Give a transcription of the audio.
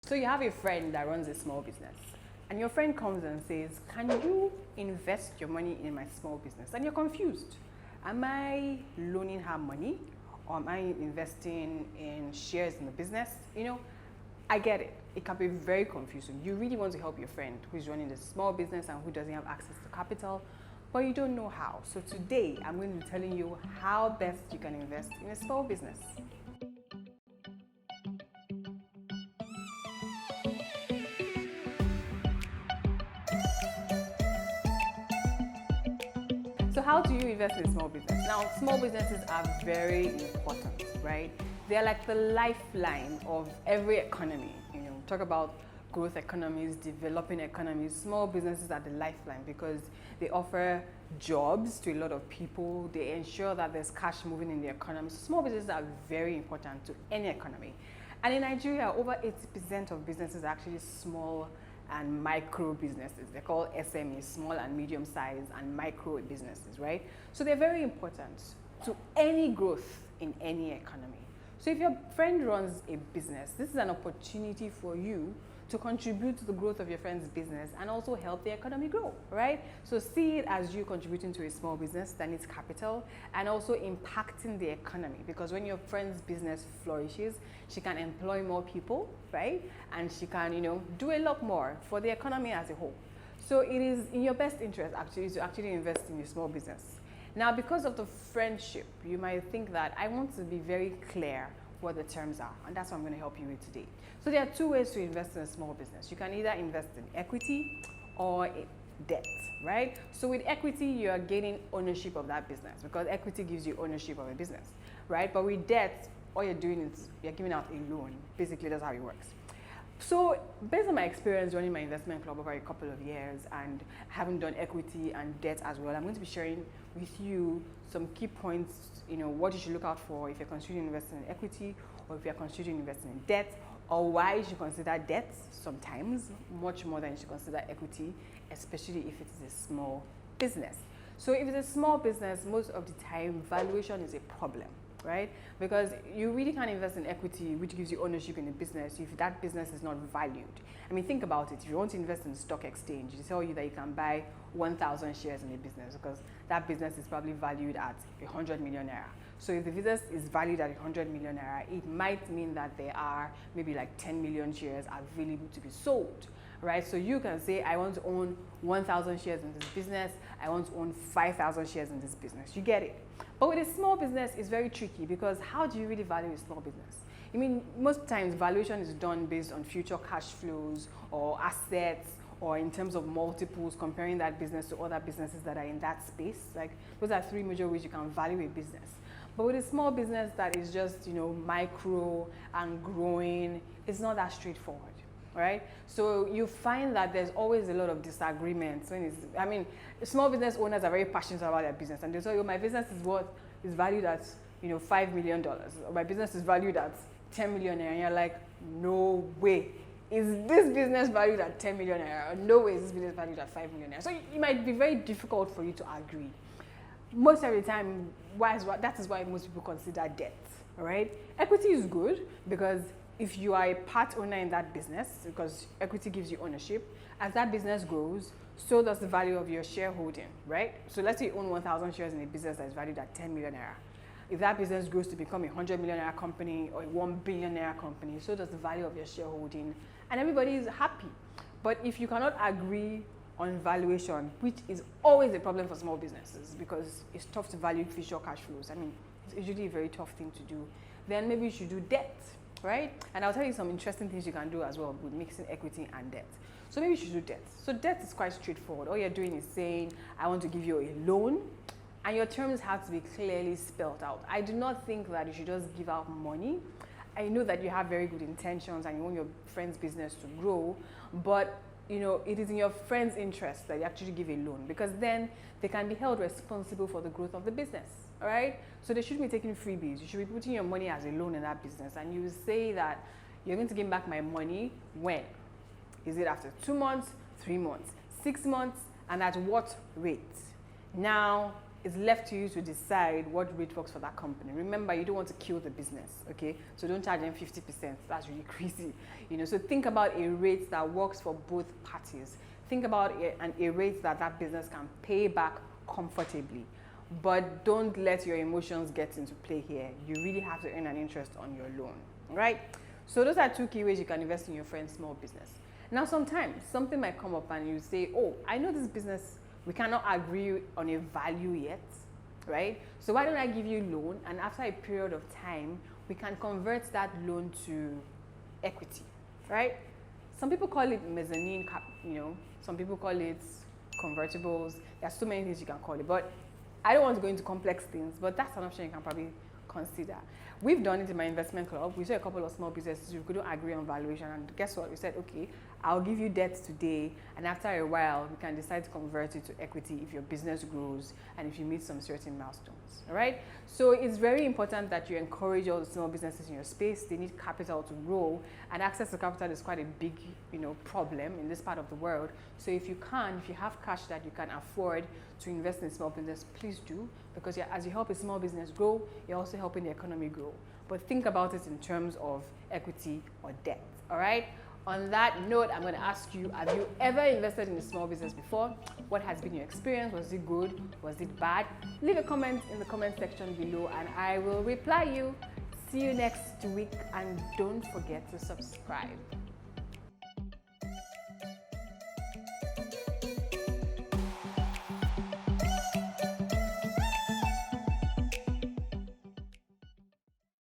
So you have a friend that runs a small business, and your friend comes and says, can you invest your money in my small business? And you're confused. Am I loaning her money, or am I investing in shares in the business? I get it. It can be very confusing. You really want to help your friend who is running a small business and who doesn't have access to capital, but you don't know how. So today, I'm going to be telling you how best you can invest in a small business. So how do you invest in a small business? Now, small businesses are very important, right? They're like the lifeline of every economy. Talk about growth economies, developing economies. Small businesses are the lifeline because they offer jobs to a lot of people. They ensure that there's cash moving in the economy. So small businesses are very important to any economy. And in Nigeria, over 80% of businesses are actually small and micro businesses. They're called SMEs, small and medium size and micro businesses, right? So they're very important to any growth in any economy. So if your friend runs a business, this is an opportunity for you to contribute to the growth of your friend's business and also help the economy grow, right? So see it as you contributing to a small business that needs capital and also impacting the economy, because when your friend's business flourishes, she can employ more people, right? And she can, do a lot more for the economy as a whole. So it is in your best interest actually to actually invest in a small business. Now, because of the friendship, you might think that I want to be very clear what the terms are, and that's what I'm going to help you with today. So there are two ways to invest in a small business. You can either invest in equity or debt, right? So with equity, you are gaining ownership of that business because equity gives you ownership of a business, right? But with debt, all you're doing is you're giving out a loan. Basically, that's how it works. So based on my experience running my investment club over a couple of years and having done equity and debt as well, I'm going to be sharing with you some key points, what you should look out for if you're considering investing in equity or if you're considering investing in debt, or why you should consider debt sometimes much more than you should consider equity, especially if it is a small business. So if it's a small business, most of the time valuation is a problem, right? Because you really can't invest in equity, which gives you ownership in a business, if that business is not valued. I mean, think about it. If you want to invest in the stock exchange, they tell you that you can buy 1,000 shares in a business because that business is probably valued at 100 million naira. So if the business is valued at 100 million naira, it might mean that there are maybe like 10 million shares available to be sold, right? So you can say, I want to own 1,000 shares in this business. I want to own 5,000 shares in this business. You get it? But with a small business, it's very tricky because how do you really value a small business? I mean, most times valuation is done based on future cash flows or assets or in terms of multiples, comparing that business to other businesses that are in that space. Like, those are three major ways you can value a business. But with a small business that is just, micro and growing, it's not that straightforward. Right? So you find that there's always a lot of disagreements small business owners are very passionate about their business and they say, my business is valued at, $5 million, or my business is valued at 10 million naira, and you're like, no way. Is this business valued at 10 million naira? No way is this business valued at 5 million naira. So it might be very difficult for you to agree. Most of the time, that is why most people consider debt, right? Equity is good because if you are a part owner in that business, because equity gives you ownership, as that business grows, so does the value of your shareholding, right? So let's say you own 1,000 shares in a business that is valued at 10 million naira. If that business grows to become a 100 million naira company or a 1 billion naira company, so does the value of your shareholding, and everybody is happy. But if you cannot agree on valuation, which is always a problem for small businesses because it's tough to value future cash flows. I mean, it's usually a very tough thing to do. Then maybe you should do debt, right? And I'll tell you some interesting things you can do as well with mixing equity and debt. So maybe you should do debt. So debt is quite straightforward. All you're doing is saying, I want to give you a loan, and your terms have to be clearly spelled out. I do not think that you should just give out money. I know that you have very good intentions and you want your friend's business to grow, but it is in your friend's interest that you actually give a loan because then they can be held responsible for the growth of the business, all right? So they shouldn't be taking freebies. You should be putting your money as a loan in that business, and you say that you're going to give back my money when? Is it after 2 months, 3 months, 6 months, and at what rate? Now, it's left to you to decide what rate works for that company. Remember, you don't want to kill the business, okay? So don't charge them 50%. That's really crazy, So think about a rate that works for both parties. Think about a rate that business can pay back comfortably. But don't let your emotions get into play here. You really have to earn an interest on your loan, right? So those are 2 key ways you can invest in your friend's small business. Now, sometimes something might come up and you say, oh, I know this business, we cannot agree on a value yet, right? So why don't I give you a loan, and after a period of time, we can convert that loan to equity, right? Some people call it mezzanine cap, some people call it convertibles. There's so many things you can call it, but I don't want to go into complex things, but that's an option you can probably consider. We've done it in my investment club. We saw a couple of small businesses, we couldn't agree on valuation, and guess what? We said, okay, I'll give you debt today, and after a while, we can decide to convert it to equity if your business grows and if you meet some certain milestones, all right? So it's very important that you encourage all the small businesses in your space. They need capital to grow, and access to capital is quite a big, problem in this part of the world. So if you have cash that you can afford to invest in small business, please do, because as you help a small business grow, you're also helping the economy grow. But think about it in terms of equity or debt, all right? On that note, I'm going to ask you, have you ever invested in a small business before? What has been your experience? Was it good? Was it bad? Leave a comment in the comment section below and I will reply you. See you next week, and don't forget to subscribe.